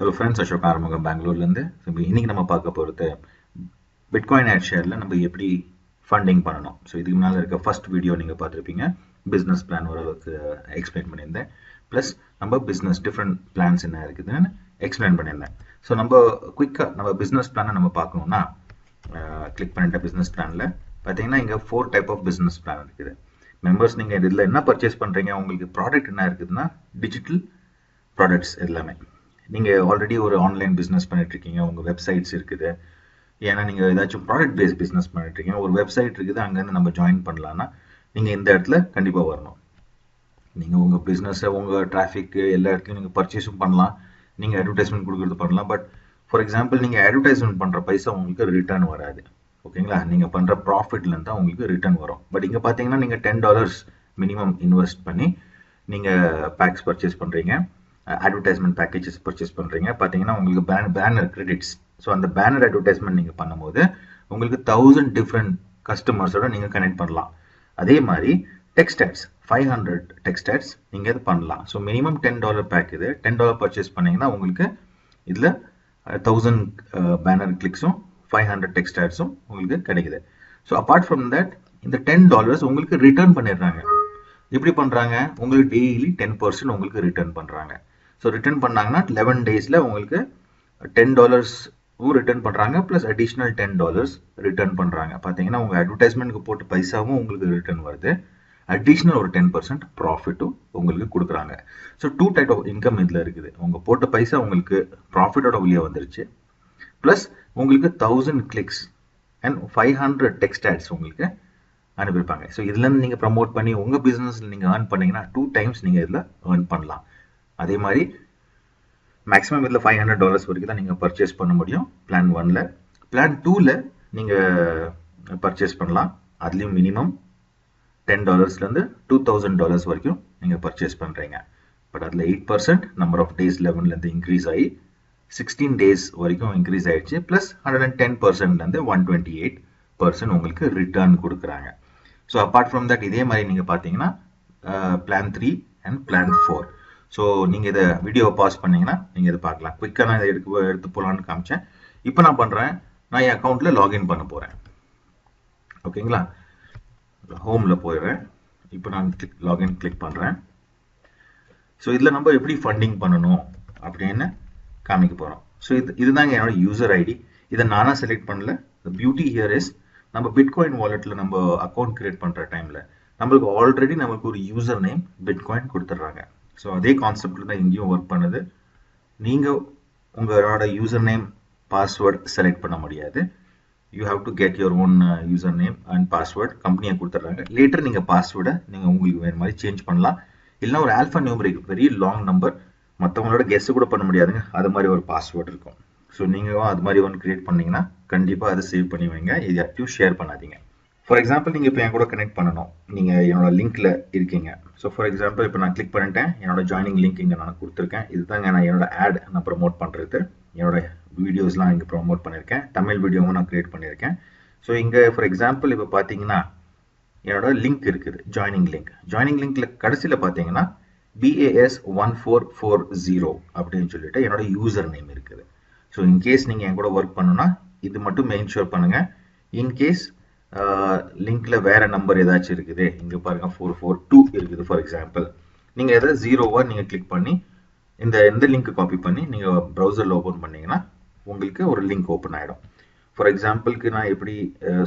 Hello friends, Ashok ஆரம்பம் பெங்களூர்லேருந்து. இன்னைக்கு நம்ம பார்க்க போகிறது பிட்காயின் ஆட் ஷேரில் நம்ம எப்படி ஃபண்டிங் பண்ணணும். ஸோ இதுக்கு முன்னால் இருக்க ஃபர்ஸ்ட் வீடியோ நீங்கள் பார்த்துருப்பீங்க. பிஸ்னஸ் பிளான் ஓரளவுக்கு எக்ஸ்பிளைன் பண்ணியிருந்தேன். ப்ளஸ் நம்ம பிஸ்னஸ் டிஃப்ரெண்ட் பிளான்ஸ் என்ன இருக்குதுன்னு எக்ஸ்பிளைன் பண்ணியிருந்தேன். ஸோ நம்ம குயிக்காக நம்ம பிஸ்னஸ் பிளானை நம்ம பார்க்கணுன்னா கிளிக் பண்ணிட்ட பிஸ்னஸ் பிளானில் பார்த்தீங்கன்னா இங்கே 4 டைப் ஆஃப் பிஸ்னஸ் பிளான் இருக்குது. மெம்பர்ஸ் நீங்கள் இதில் என்ன பர்ச்சேஸ் பண்ணுறீங்க, உங்களுக்கு ப்ராடக்ட் என்ன இருக்குதுன்னா டிஜிட்டல் ப்ராடக்ட்ஸ் எல்லாமே. நீங்கள் ஆல்ரெடி ஒரு ஆன்லைன் பிஸ்னஸ் பண்ணிட்டுருக்கீங்க, உங்கள் வெப்சைட்ஸ் இருக்குது. ஏன்னா நீங்கள் ஏதாச்சும் ப்ராடக்ட் பேஸ்ட் பிஸ்னஸ் பண்ணிட்டுருக்கீங்க, ஒரு வெப்சைட் இருக்குது, அங்கேருந்து நம்ம ஜாயின் பண்ணலான்னா நீங்கள் இந்த இடத்துல கண்டிப்பாக வரணும். நீங்கள் உங்கள் பிஸ்னஸை உங்கள் டிராஃபிக்கு எல்லா இடத்துலையும் நீங்கள் பர்ச்சேஸும் பண்ணலாம், நீங்கள் அட்வர்டைஸ்மெண்ட் கொடுக்குறது பண்ணலாம். பட் ஃபார் எக்ஸாம்பிள் நீங்கள் அட்வர்டைஸ்மெண்ட் பண்ணுற பைசா உங்களுக்கு ரிட்டர்ன் வராது. ஓகேங்களா? நீங்கள் பண்ணுற ப்ராஃபிட்லேருந்து தான் உங்களுக்கு ரிட்டர்ன் வரும். பட் இங்கே பார்த்தீங்கன்னா நீங்கள் $10 மினிமம் இன்வெஸ்ட் பண்ணி நீங்கள் பேக்ஸ் பர்ச்சேஸ் பண்ணுறீங்க, அட்வர்டைஸ்மெண்ட் பேக்கேஜஸ் பர்ச்சேஸ் பண்ணுறீங்க. பார்த்தீங்கன்னா உங்களுக்கு பேனர் கிரெடிட்ஸ். ஸோ அந்த பேனர் அட்வர்டைஸ்மெண்ட் நீங்கள் பண்ணும்போது உங்களுக்கு 1000 டிஃப்ரெண்ட் கஸ்டமர்ஸோட நீங்கள் கனெக்ட் பண்ணலாம். அதே மாதிரி டெக்ஸ்ட் ஆட்ஸ் 500 டெக்ஸ்ட் ஆட்ஸ் நீங்கள் இது பண்ணலாம். ஸோ மினிமம் $10 பேக் இது. $10 பர்ச்சேஸ் பண்ணிங்கன்னா உங்களுக்கு இதில் 1000 பேனர் கிளிக்ஸும் 500 டெக்ஸ்ட் ஆட்ஸும் உங்களுக்கு கிடைக்குது. ஸோ அப்பார்ட் ஃப்ரம் தட் இந்த $10 உங்களுக்கு ரிட்டர்ன் பண்ணிடுறாங்க. எப்படி பண்ணுறாங்க? உங்களுக்கு டெய்லி 10% உங்களுக்கு ரிட்டர்ன் பண்ணுறாங்க. ஸோ ரிட்டர்ன் பண்ணாங்கன்னா 11 டேஸில் உங்களுக்கு $10 ரிட்டர்ன் பண்ணுறாங்க, ப்ளஸ் அடிஷ்னல் $10 ரிட்டர்ன் பண்ணுறாங்க. பார்த்தீங்கன்னா உங்கள் அட்வர்டைஸ்மெண்ட்டுக்கு போட்டு பைசாவும் உங்களுக்கு ரிட்டர்ன் வருது, அடிஷ்னல் ஒரு 10% ப்ராஃபிட்டும் உங்களுக்கு கொடுக்குறாங்க. ஸோ 2 டைப் ஆஃப் இன்கம் இதில் இருக்குது. உங்கள் போட்ட பைசா உங்களுக்கு ப்ராஃபிட்டோட வெளியே வந்துருச்சு, ப்ளஸ் உங்களுக்கு 1000 கிளிக்ஸ் அண்ட் 500 டெக்ஸ்ட் ஆட்ஸ் உங்களுக்கு அனுப்பியிருப்பாங்க. ஸோ இதுலேருந்து நீங்கள் ப்ரமோட் பண்ணி உங்கள் பிஸ்னஸில் நீங்கள் ஏர்ன் பண்ணிங்கன்னா 2 டைம்ஸ் நீங்கள் இதில் ஏர்ன் பண்ணலாம். அதே மாதிரி மேக்ஸிமம் இதில் $500 வரைக்கும் தான் நீங்கள் பர்ச்சேஸ் பண்ண முடியும் பிளான் 1ல். பிளான் 2ல் நீங்கள் பர்ச்சேஸ் பண்ணலாம். அதுலேயும் மினிமம் $10 $2000 வரைக்கும் நீங்கள் பர்ச்சேஸ் பண்ணுறீங்க. பட் அதில் 8% நம்பர் ஆஃப் டேஸ் 11லேருந்து இன்க்ரீஸ் ஆகி 16 டேஸ் வரைக்கும் இன்க்ரீஸ் ஆகிடுச்சு. ப்ளஸ் 110%லேருந்து 128% உங்களுக்கு ரிட்டர்ன் கொடுக்குறாங்க. ஸோ அப்பார்ட் ஃப்ரம் தட் இதே மாதிரி நீங்கள் பார்த்தீங்கன்னா பிளான் 3 அண்ட் பிளான் 4. ஸோ நீங்கள் இதை வீடியோவை பாஸ் பண்ணிங்கன்னா நீங்கள் இதை பார்க்கலாம். குயிக்காக நான் இதை எடுத்து போகலான்னு காமிச்சேன். இப்போ நான் பண்ணுறேன், நான் என் அக்கௌண்ட்டில் லாகின் பண்ண போகிறேன். ஓகேங்களா? ஹோமில் போயிடுறேன். இப்போ நான் லாகின் கிளிக் பண்ணுறேன். ஸோ இதில் நம்ம எப்படி ஃபண்டிங் பண்ணணும் அப்படின்னு காமிக்க போகிறோம். ஸோ இதுதாங்க என்னோட யூசர் ஐடி. இதை நானாக செலக்ட் பண்ணல. த பியூட்டி ஹியர் இஸ், நம்ம பிட்காயின் வாலெட்டில் நம்ம அக்கௌண்ட் கிரியேட் பண்ணுற டைமில் நம்மளுக்கு ஆல்ரெடி நமக்கு ஒரு யூசர் நேம் பிட்காயின் கொடுத்துட்றாங்க. ஸோ அதே கான்செப்டில் தான் இங்கேயும் ஒர்க் பண்ணுது. நீங்கள் உங்களோட யூசர் நேம் பாஸ்வேர்ட் செலக்ட் பண்ண முடியாது. You have to get your own user name and password கம்பெனியை கொடுத்துட்றாங்க. லேட்டர் நீங்கள் பாஸ்வேர்டை நீங்கள் உங்களுக்கு வேறு மாதிரி சேஞ்ச் பண்ணலாம். இல்லைனா ஒரு alpha numeric very long number மற்றவங்களோட கெஸ்ஸு கூட பண்ண முடியாதுங்க, அது மாதிரி ஒரு பாஸ்வேர்ட் இருக்கும். ஸோ நீங்கள் அது மாதிரி ஒன்று கிரியேட் பண்ணிங்கன்னா கண்டிப்பாக அதை சேவ் பண்ணி வைங்க. இது யார்ட்டையும் ஷேர் பண்ணாதீங்க. ஃபார் எக்ஸாம்பிள் நீங்கள் இப்போ என் கூட கனெக்ட் பண்ணணும், நீங்கள் என்னோட லிங்க்கில் இருக்கீங்க. ஸோ ஃபார் எக்ஸாம்பிள் இப்போ நான் கிளிக் பண்ணிட்டேன், என்னோட ஜாயினிங் லிங்க் இங்கே நான் கொடுத்துருக்கேன். இதுதாங்க நான் என்னோட ஆட் நான் ப்ரமோட் பண்ணுறது. என்னோட வீடியோஸ்லாம் இங்கே ப்ரமோட் பண்ணியிருக்கேன், தமிழ் வீடியோவும் நான் கிரியேட் பண்ணியிருக்கேன். ஸோ இங்கே ஃபார் எக்ஸாம்பிள் இப்போ பார்த்தீங்கன்னா என்னோட லிங்க் இருக்குது, ஜாயினிங் லிங்க். ஜாயினிங் லிங்க்கில் கடைசியில் பார்த்தீங்கன்னா BAS1440 அப்படின்னு சொல்லிட்டு என்னோட யூசர் நேம் இருக்குது. ஸோ இன்கேஸ் நீங்கள் என் கூட ஒர்க் பண்ணுன்னா இது மட்டும் மென்ஷூர் பண்ணுங்கள். இன்கேஸ் லிங்க்ல வேற நம்பர் ஏதாச்சும் இருக்குது, இங்க பாருங்க 442 இருக்குது ஃபார் எக்ஸாம்பிள், நீங்க எதாவது 0வா நீங்க கிளிக் பண்ணி இந்த லிங்க் காப்பி பண்ணி நீங்க ப்ரௌசர்ல ஓபன் பண்ணீங்கன்னா உங்களுக்கு ஒரு லிங்க் ஓப்பன் ஆயிடும். ஃபார் எக்ஸாம்பிளுக்கு நான் எப்படி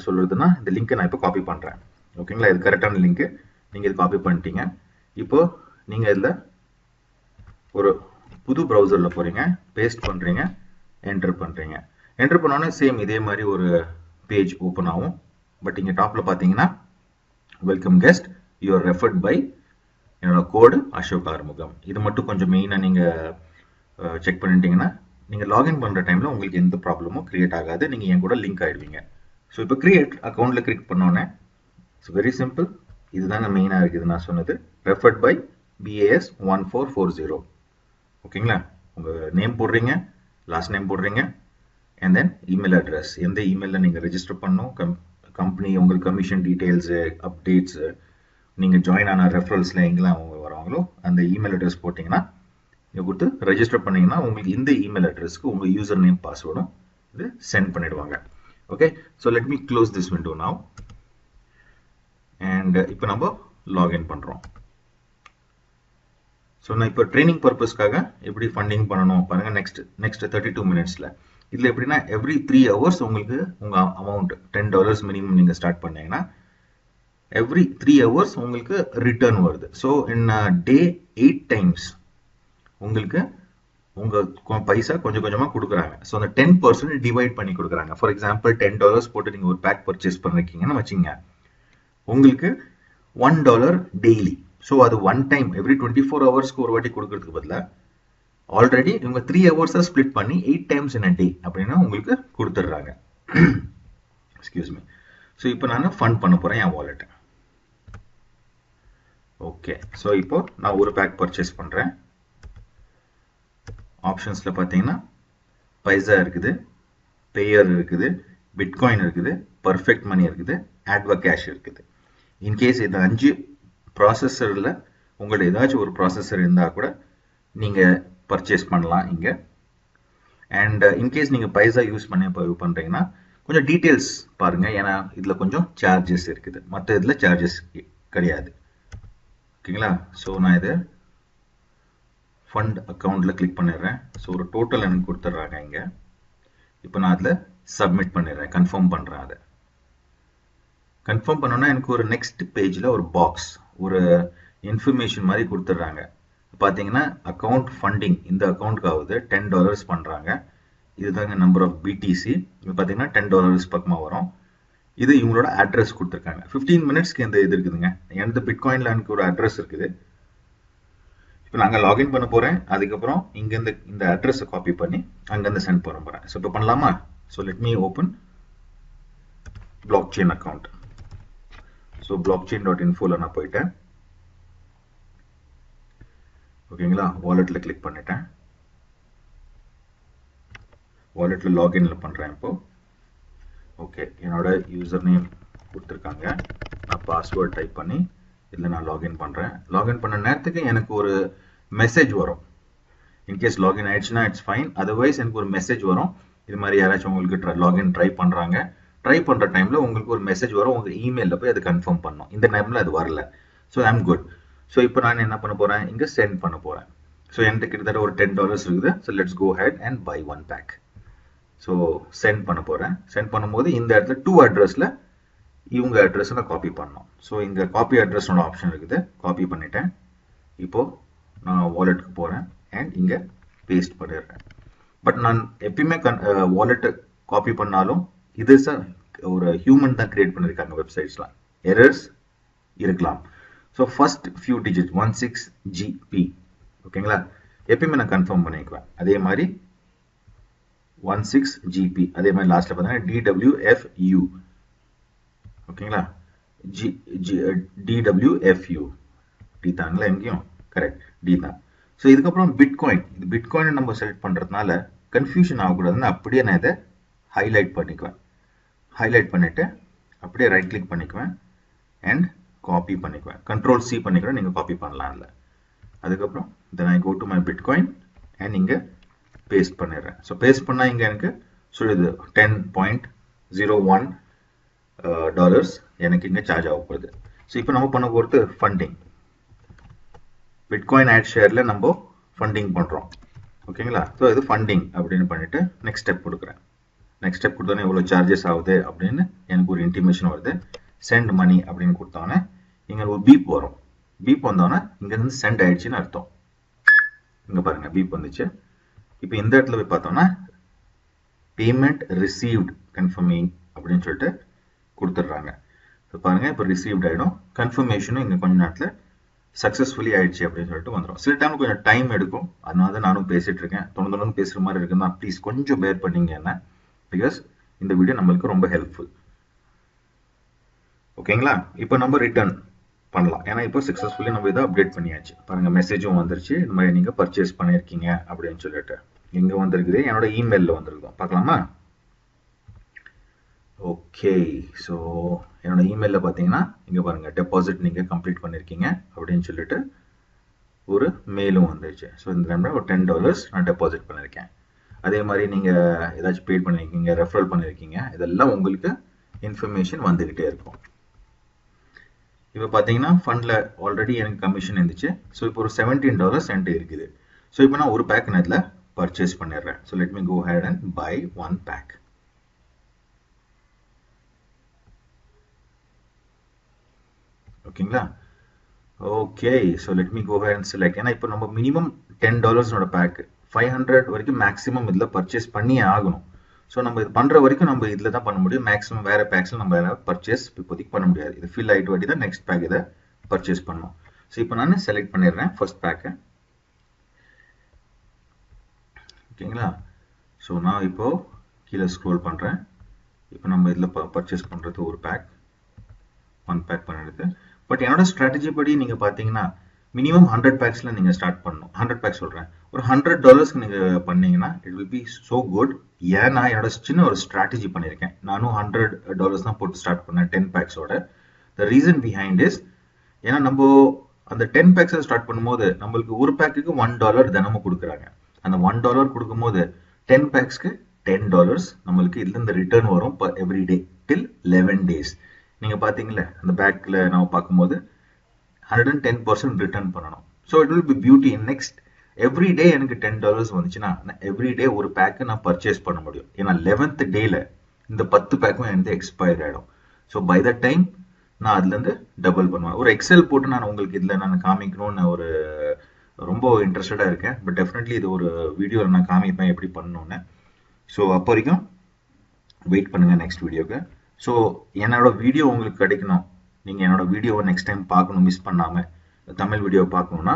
சொல்றதுன்னா, இந்த லிங்க்கை நான் இப்போ காப்பி பண்றேன். ஓகேங்களா? இது கரெக்டான லிங்க். நீங்க இது காப்பி பண்ணிட்டீங்க. இப்போ நீங்க இதுல ஒரு புது ப்ரௌசர்ல போறீங்க, பேஸ்ட் பண்றீங்க, என்டர் பண்றீங்க. என்டர் பண்ணோன்னே சேம் இதே மாதிரி ஒரு பேஜ் ஓப்பன் ஆகும். பட் இங்கே டாப்பில் பார்த்தீங்கன்னா welcome guest you're referred by என்னோட கோடு அசோக் ஆறுமுகம். இது மட்டும் கொஞ்சம் மெயினாக நீங்கள் செக் பண்ணிட்டீங்கன்னா நீங்கள் லாகின் பண்ணுற டைமில் உங்களுக்கு எந்த ப்ராப்ளமும் கிரியேட் ஆகாது. நீங்கள் என் கூட லிங்க் ஆகிடுவீங்க. ஸோ இப்போ கிரியேட் அக்கௌண்ட்டில் கிளிக் பண்ணோன்னே இட்ஸ் வெரி சிம்பிள். இதுதாங்க மெயினாக இருக்குது நான் சொன்னது, ரெஃபர்ட் பை BAS1440. ஓகேங்களா? உங்கள் நேம் போடுறீங்க, லாஸ்ட் நேம் போடுறீங்க, அண்ட் தென் இமெயில் அட்ரஸ், எந்த இமெயிலில் நீங்கள் ரெஜிஸ்டர் பண்ணணும், கம்பெனி உங்களுக்கு கமிஷன் டீட்டெயில்ஸு, அப்டேட்ஸு, நீங்கள் ஜாயின் ஆன ரெஃபரல்ஸில் எங்கெல்லாம் அவங்க வராங்களோ அந்த இமெயில் அட்ரஸ் போட்டிங்கன்னா இங்கே கொடுத்து ரெஜிஸ்டர் பண்ணிங்கன்னா உங்களுக்கு இந்த இமெயில் அட்ரஸ்க்கு உங்கள் யூசர் நேம் பாஸ்வேர்டும் இது சென்ட் பண்ணிடுவாங்க. Okay, so let me close this window now. And இப்போ நம்ம லாகின் பண்ணுறோம். ஸோ நான் இப்போ ட்ரைனிங் பர்பஸ்க்காக எப்படி ஃபண்டிங் பண்ணணும் பாருங்கள். நெக்ஸ்ட் 32 மினிட்ஸில் இதில் எப்படின்னா எவ்ரி 3 hours உங்களுக்கு உங்கள் அமௌண்ட் $10 மினிமம் நீங்கள் ஸ்டார்ட் பண்ணீங்கன்னா எவ்ரி 3 hours உங்களுக்கு ரிட்டர்ன் வருது. ஸோ இன் டே 8 times உங்களுக்கு உங்கள் பைசா கொஞ்சம் கொஞ்சமாக கொடுக்குறாங்க. ஸோ அந்த 10% டிவைட் பண்ணி கொடுக்குறாங்க. ஃபார் எக்ஸாம்பிள் $10 போட்டு நீங்கள் ஒரு பேக் பர்ச்சேஸ் பண்ணிருக்கீங்கன்னு வச்சுங்க, உங்களுக்கு $1 டெய்லி. ஸோ அது ஒன் டைம் எவ்ரி 24 ஹவர்ஸ்க்கு ஒரு வாட்டி கொடுக்கறதுக்கு பதிலாக ஆல்ரெடி இவங்க 3 hours ஸ்பிளிட் பண்ணி 8 times in a day அப்படின்னா உங்களுக்கு கொடுத்துட்றாங்க. Excuse me. ஸோ இப்போ நான் ஃபண்ட் பண்ண போகிறேன் என் வாலெட்டை. ஓகே, ஸோ இப்போ நான் ஒரு பேக் பர்ச்சேஸ் பண்ணுறேன். ஆப்ஷன்ஸில் பார்த்தீங்கன்னா பைசா இருக்குது, பேயர் இருக்குது, பிட்காயின் இருக்குது, பர்ஃபெக்ட் மணி இருக்குது, ஆட்வா கேஷ் இருக்குது. இன்கேஸ் இந்த 5 ப்ராசஸரில் உங்கள்ட்ட ஏதாச்சும் ஒரு ப்ராசஸர் இருந்தால் கூட நீங்கள் பர்ச்சேஸ் பண்ணலாம் இங்கே. அண்ட் இன்கேஸ் நீங்கள் பைசா யூஸ் பண்ணி பண்ணுறீங்கன்னா கொஞ்சம் டீட்டெயில்ஸ் பாருங்கள், ஏன்னா இதில் கொஞ்சம் சார்ஜஸ் இருக்குது, மற்ற இதில் சார்ஜஸ் கிடையாது. ஓகேங்களா? ஸோ நான் இதை ஃபண்ட் அக்கௌண்ட்டில் கிளிக் பண்ணிடுறேன். ஸோ ஒரு டோட்டல் எனக்கு கொடுத்துட்றாங்க இங்கே. இப்போ நான் அதில் சப்மிட் பண்ணிடுறேன், கன்ஃபார்ம் பண்ணுறேன். அதை கன்ஃபார்ம் பண்ணோன்னா எனக்கு ஒரு நெக்ஸ்ட் பேஜில் ஒரு பாக்ஸ், ஒரு இன்ஃபர்மேஷன் மாதிரி கொடுத்துட்றாங்க. பார்த்தீங்கன்னா அக்கௌண்ட் ஃபண்டிங் இந்த அக்கௌண்ட்டுக்கு ஆகுது $10 பண்ணுறாங்க. இதுதாங்க நம்பர் ஆஃப் பிடிசி. இப்போ பார்த்தீங்கன்னா $10 பக்கமாக வரும். இது இவங்களோட அட்ரஸ் கொடுத்துருக்காங்க. 15 மினிட்ஸ்க்கு இந்த இது இருக்குதுங்க. எனது பிட்காயினில் எனக்கு ஒரு அட்ரஸ் இருக்குது. இப்போ நாங்கள் லாகின் பண்ண போகிறேன். அதுக்கப்புறம் இங்கேருந்து இந்த அட்ரஸை காப்பி பண்ணி அங்கேருந்து சென்ட் பண்ண போகிறேன். ஸோ இப்போ பண்ணலாமா? So let me open blockchain account. So blockchain.infoல நான் போயிட்டேன். ஓகேங்களா? வாலெட்டில் கிளிக் பண்ணிட்டேன். வாலெட்டில் லாகின்ல பண்ணுறேன் இப்போ. ஓகே, என்னோட யூசர் நேம் கொடுத்துருக்காங்க. நான் பாஸ்வேர்ட் டைப் பண்ணி இதில் நான் லாகின் பண்ணுறேன். லாகின் பண்ண நேரத்துக்கு எனக்கு ஒரு மெசேஜ் வரும். இன்கேஸ் லாகின் ஆயிடுச்சுன்னா இட்ஸ் ஃபைன். அதர்வைஸ் எனக்கு ஒரு மெசேஜ் வரும், இது மாதிரி யாராச்சும் உங்களுக்கு லாகின் ட்ரை பண்ணுறாங்க. ட்ரை பண்ணுற டைமில் உங்களுக்கு ஒரு மெசேஜ் வரும், உங்கள் இமெயிலில் போய் அது கன்ஃபார்ம் பண்ணணும். இந்த டைமில் அது வரல. So I'm good. ஸோ இப்போ நான் என்ன பண்ண போகிறேன், இங்கே சென்ட் பண்ண போகிறேன். ஸோ என்கிட்ட கிட்டத்தட்ட ஒரு $10 இருக்குது. So let's go ahead and buy one pack. So send பண்ண போகிறேன். சென்ட் பண்ணும்போது இந்த இடத்துல 2 அட்ரஸில் இவங்க அட்ரஸை நான் காப்பி பண்ணணும். ஸோ இங்கே காப்பி அட்ரஸோட ஆப்ஷன் இருக்குது. காப்பி பண்ணிட்டேன். இப்போது நான் வாலெட்டுக்கு போகிறேன் அண்ட் இங்கே பேஸ்ட் பண்ணிடுறேன். பட் நான் எப்பயுமே வாலெட்டை காப்பி பண்ணாலும் இது ஒரு ஹியூமன் தான் கிரியேட் பண்ணியிருக்காங்க வெப்சைட்ஸ்லாம். எரர்ஸ் இருக்கலாம். So first few digit 16GP. ஓகேங்களா? எப்பயுமே நான் கன்ஃபார்ம் பண்ணிக்குவேன். அதே மாதிரி 16GP. அதே மாதிரி லாஸ்ட்டில் பார்த்தீங்கன்னா DWFU. ஓகேங்களா? DWFU. டி தாங்களா? எங்கேயும் கரெக்ட், டி தான். ஸோ இதுக்கப்புறம் பிட்காயின். இது பிட்காயினை நம்ம செலக்ட் பண்ணுறதுனால கன்ஃபியூஷன் ஆகக்கூடாதுன்னு அப்படியே நான் இதை ஹைலைட் பண்ணிக்குவேன். ஹைலைட் பண்ணிவிட்டு அப்படியே ரைட் கிளிக் பண்ணிக்குவேன் அண்ட் காப்பி பண்ணிக்குவேன். Ctrl+C பண்ணிக்கிறேன், நீங்கள் காப்பி பண்ணலாம் இல்லை. அதுக்கப்புறம் then I go to my bitcoin and இங்கே பேஸ்ட் பண்ணிடுறேன். ஸோ பேஸ்ட் பண்ணால் இங்கே எனக்கு சொல்லுது $10.01 எனக்கு இங்கே சார்ஜ் ஆக போகுது. ஸோ இப்போ நம்ம பண்ண போகிறது ஃபண்டிங். பிட்காயின் ஆட் ஷேரில் நம்ம ஃபண்டிங் பண்ணுறோம். ஓகேங்களா? ஸோ இது ஃபண்டிங் அப்படின்னு பண்ணிவிட்டு நெக்ஸ்ட் ஸ்டெப் கொடுக்குறேன். நெக்ஸ்ட் ஸ்டெப் கொடுத்தோன்னே எவ்வளோ சார்ஜஸ் ஆகுது அப்படின்னு எனக்கு ஒரு இன்டிமேஷன் வருது. சென்ட் மணி அப்படின்னு கொடுத்தோன்னே இங்கே ஒரு பீப் வரும். பீப் வந்தோன்னே இங்கேருந்து சென்ட் ஆயிடுச்சுன்னு அர்த்தம். இங்கே பாருங்கள் பீப் வந்துச்சு. இப்போ இந்த இடத்துல போய் பார்த்தோன்னா பேமெண்ட் ரிசீவ்ட் கன்ஃபர்மிங் அப்படின்னு சொல்லிட்டு கொடுத்துட்றாங்க. ஸோ பாருங்கள் இப்போ ரிசீவ்ட் ஆகிடும். கன்ஃபர்மேஷனும் இங்கே கொஞ்சம் நேரத்தில் சக்ஸஸ்ஃபுல்லி ஆயிடுச்சு அப்படின்னு சொல்லிட்டு வந்துடும். சில டைம் கொஞ்சம் டைம் எடுக்கும். அதனால தான் நானும் பேசிகிட்டு இருக்கேன். தொடர்ந்து பேசுகிற மாதிரி இருக்குன்னா ப்ளீஸ் கொஞ்சம் பேர் பண்ணிங்க என்ன, பிகாஸ் இந்த வீடியோ நம்மளுக்கு ரொம்ப ஹெல்ப்ஃபுல். ஓகேங்களா? இப்போ நம்ம ரிட்டர்ன் பண்ணலாம். ஏன்னா இப்போ சக்ஸஸ்ஃபுல்லி நம்ம இதை அப்டேட் பண்ணியாச்சு. பாருங்கள் மெசேஜும் வந்துருச்சு, இந்த மாதிரி நீங்கள் பர்ச்சேஸ் பண்ணியிருக்கீங்க அப்படின்னு சொல்லிட்டு. எங்கே வந்திருக்குது, என்னோட இமெயிலில் வந்திருக்கோம். பார்க்கலாமா? ஓகே, ஸோ என்னோட இமெயிலில் பார்த்தீங்கன்னா இங்கே பாருங்கள் டெபாசிட் நீங்கள் கம்ப்ளீட் பண்ணியிருக்கீங்க அப்படின்னு சொல்லிட்டு ஒரு மெயிலும் வந்துருச்சு. ஸோ இந்த டைமில் ஒரு $10 நான் டெபாசிட் பண்ணியிருக்கேன். அதே மாதிரி நீங்கள் ஏதாச்சும் பெய்ட் பண்ணியிருக்கீங்க, ரெஃபரல் பண்ணியிருக்கீங்க, இதெல்லாம் உங்களுக்கு இன்ஃபர்மேஷன் வந்துக்கிட்டே இருக்கும். இப்போ பார்த்தீங்கன்னா ஃபண்டில் ஆல்ரெடி எனக்கு கமிஷன் இருந்துச்சு. ஸோ இப்போ ஒரு $17 என்கிட்ட இருக்குது. ஸோ இப்போ நான் ஒரு பேக் நான் இதில் பர்ச்சேஸ் பண்ணிடுறேன். So let me go ahead and buy one pack. ஓகேங்களா? Okay, so let me go ahead and select. ஏன்னா இப்போ நம்ம மினிமம் $10 பேக் 500 வரைக்கும் மேக்ஸிமம் இதில் பர்ச்சேஸ் பண்ணியே ஆகணும். ஸோ நம்ம இது பண்ணுற வரைக்கும் நம்ம இதில் தான் பண்ண முடியும். மேக்ஸிமம் வேறு பேக்ஸில் நம்ம வேறு பர்ச்சேஸ் இப்போதைக்கு பண்ண முடியாது. இது ஃபில் ஆகிட்டு வாட்டி தான் நெக்ஸ்ட் பேக் இதை பர்ச்சேஸ் பண்ணணும். ஸோ இப்போ நான் செலக்ட் பண்ணிடுறேன் ஃபர்ஸ்ட் பேக்கை. ஓகேங்களா? ஸோ நான் இப்போது கீழே ஸ்க்ரோல் பண்ணுறேன். இப்போ நம்ம இதில் பர்ச்சேஸ் பண்ணுறது ஒரு பேக், ஒன் பேக் பண்ணிடுது. பட் என்னோட ஸ்ட்ராட்டஜி படி நீங்கள் பார்த்தீங்கன்னா மினிமம் 100 பேக்ஸில் நீங்கள் ஸ்டார்ட் பண்ணணும். 100 பேக் சொல்கிறேன். ஒரு $100 நீங்கள் பண்ணீங்கன்னா it will be so good. ஏன்னா என்னோட சின்ன ஒரு ஸ்ட்ராட்டஜி பண்ணியிருக்கேன். நானும் $100 தான் போட்டு ஸ்டார்ட் பண்ணேன் 10 பேக்ஸோட. த ரீசன் பிஹைண்ட் இஸ், ஏன்னா நம்ம அந்த 10 பேக்ஸை ஸ்டார்ட் பண்ணும்போது நம்மளுக்கு ஒரு பேக்குக்கு $1 தினமும் கொடுக்குறாங்க. அந்த $1 கொடுக்கும்போது 10 பேக்ஸ்க்கு $10 நம்மளுக்கு இதுலேருந்து ரிட்டர்ன் வரும் எவ்ரி டே டில் 11 days. நீங்கள் பார்த்தீங்களே அந்த பேக்கில் நம்ம பார்க்கும்போது 110% ரிட்டர்ன் பண்ணணும். So it will be beauty. Next every day எனக்கு $10 வந்துச்சுன்னா எவ்ரி டே ஒரு பேக்கு நான் பர்ச்சேஸ் பண்ண முடியும். ஏன்னா 11th டேல இந்த 10 பேக்கும் எனக்கு எக்ஸ்பயர் ஆகிடும். ஸோ பை த டைம் நான் அதுலேருந்து டபுள் பண்ணுவேன். ஒரு எக்ஸல் போட்டு நான் உங்களுக்கு இதில் நான் காமிக்கணும்னு ஒரு ரொம்ப இன்ட்ரெஸ்டடாக இருக்கேன். பட் டெஃபினெட்லி இது ஒரு வீடியோவில் நான் காமிப்பேன் எப்படி பண்ணணுன்னு. ஸோ அப்போ வரைக்கும் வெயிட் பண்ணுங்கள் நெக்ஸ்ட் வீடியோக்கு. ஸோ என்னோட வீடியோ உங்களுக்கு கிடைக்கணும், நீங்கள் என்னோட வீடியோவை நெக்ஸ்ட் டைம் பார்க்கணும், மிஸ் பண்ணாமல் தமிழ் வீடியோவை பார்க்கணுன்னா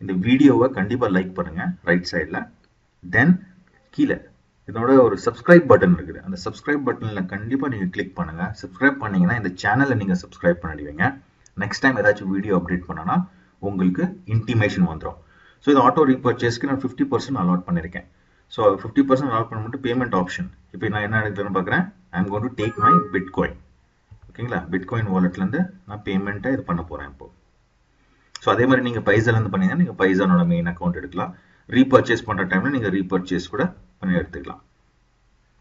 இந்த வீடியோவை கண்டிப்பாக லைக் பண்ணுங்கள் ரைட் சைடில். தென் கீழே இதோட ஒரு சப்ஸ்கிரைப் பட்டன் இருக்குது. அந்த சப்ஸ்கிரைப் பட்டனில் கண்டிப்பாக நீங்கள் கிளிக் பண்ணுங்கள். சப்ஸ்கிரைப் பண்ணிங்கன்னா இந்த சேனலை நீங்கள் சப்ஸ்கிரைப் பண்ணிடுவீங்க. நெக்ஸ்ட் டைம் ஏதாச்சும் வீடியோ அப்டேட் பண்ணனா உங்களுக்கு இன்டிமேஷன் வந்துடும். ஸோ இது ஆட்டோ ரீபர்ச்சேஸ்க்கு நான் 50% அலாட் பண்ணியிருக்கேன். ஸோ 50% அலாட் பண்ண மட்டும் பேமெண்ட் ஆப்ஷன். இப்போ நான் என்ன எடுக்கிறேன்னு பார்க்குறேன். I am going to take my bitcoin. ஓகேங்களா? பிட்காயின் வாலெட்லேருந்து நான் பேமெண்ட்டை இது பண்ண போகிறேன் இப்போ. ஸோ அதே மாதிரி நீங்கள் பைசாலேருந்து பண்ணீங்கன்னா நீங்கள் பைசானோட மெயின் அக்கௌண்ட் எடுக்கலாம். ரீபர்ச்சேஸ் பண்ணுற டைமில் நீங்கள் ரீபர்ச்சேஸ் கூட பண்ணி எடுத்துக்கலாம்.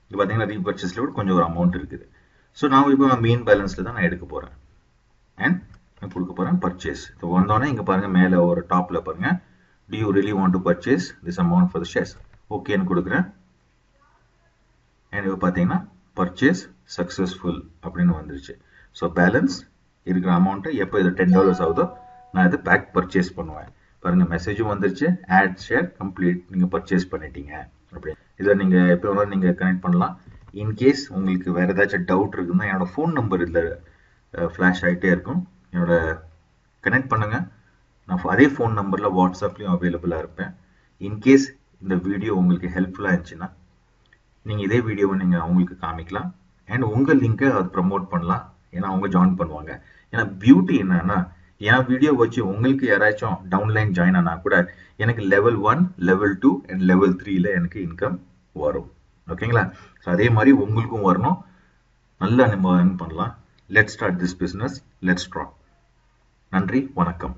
இது பார்த்தீங்கன்னா ரீபர்ச்சேஸில் கூட கொஞ்சம் ஒரு அமௌண்ட் இருக்குது. ஸோ நான் இப்போ மெயின் பேலன்ஸில் தான் நான் எடுக்க போகிறேன். அண்ட் நான் கொடுக்க போகிறேன் பர்ச்சேஸ். இப்போ வந்தோடனே இங்கே பாருங்கள் மேலே ஒரு டாப்பில் பாருங்கள், do you really want to purchase this amount for the shares? ஓகேன்னு கொடுக்குறேன். அண்ட் இப்போ பார்த்தீங்கன்னா பர்ச்சேஸ் சக்ஸஸ்ஃபுல் அப்படின்னு வந்துருச்சு. ஸோ பேலன்ஸ் இருக்கிற அமௌண்ட்டை எப்போ இது $10 ஆகுதோ நான் இதை பேக் பர்ச்சேஸ் பண்ணுவேன். பாருங்கள் மெசேஜும் வந்துருச்சு, ஆட் ஷேர் கம்ப்ளீட், நீங்கள் பர்ச்சேஸ் பண்ணிட்டீங்க அப்படி. இதை நீங்கள் எப்போ வேணாலும் நீங்கள் கனெக்ட் பண்ணலாம். இன்கேஸ் உங்களுக்கு வேறு ஏதாச்சும் டவுட் இருக்குன்னா என்னோடய ஃபோன் நம்பர் இதில் ஃப்ளாஷ் ஆகிட்டே இருக்கும். என்னோட கனெக்ட் பண்ணுங்கள். நான் அதே ஃபோன் நம்பரில் வாட்ஸ்அப்லேயும் அவைலபிளாக இருப்பேன். இன்கேஸ் இந்த வீடியோ உங்களுக்கு ஹெல்ப்ஃபுல்லாக இருந்துச்சுன்னா நீங்கள் இதே வீடியோவை நீங்கள் அவங்களுக்கு காமிக்கலாம். அண்ட் உங்கள் லிங்கை அது ப்ரமோட் பண்ணலாம். ஏன்னா அவங்க ஜாயின் பண்ணுவாங்க. ஏன்னா பியூட்டி என்னன்னா, என் வீடியோ வச்சு உங்களுக்கு யாராச்சும் டவுன்லைன் ஜாயின் ஆனால் கூட எனக்கு level 1, level 2 அண்ட் level 3ல எனக்கு இன்கம் வரும். ஓகேங்களா? ஸோ அதே மாதிரி உங்களுக்கும் வரணும். நல்லா நம்ம earn பண்ணலாம். Let's start this business. Let's draw. நன்றி, வணக்கம்.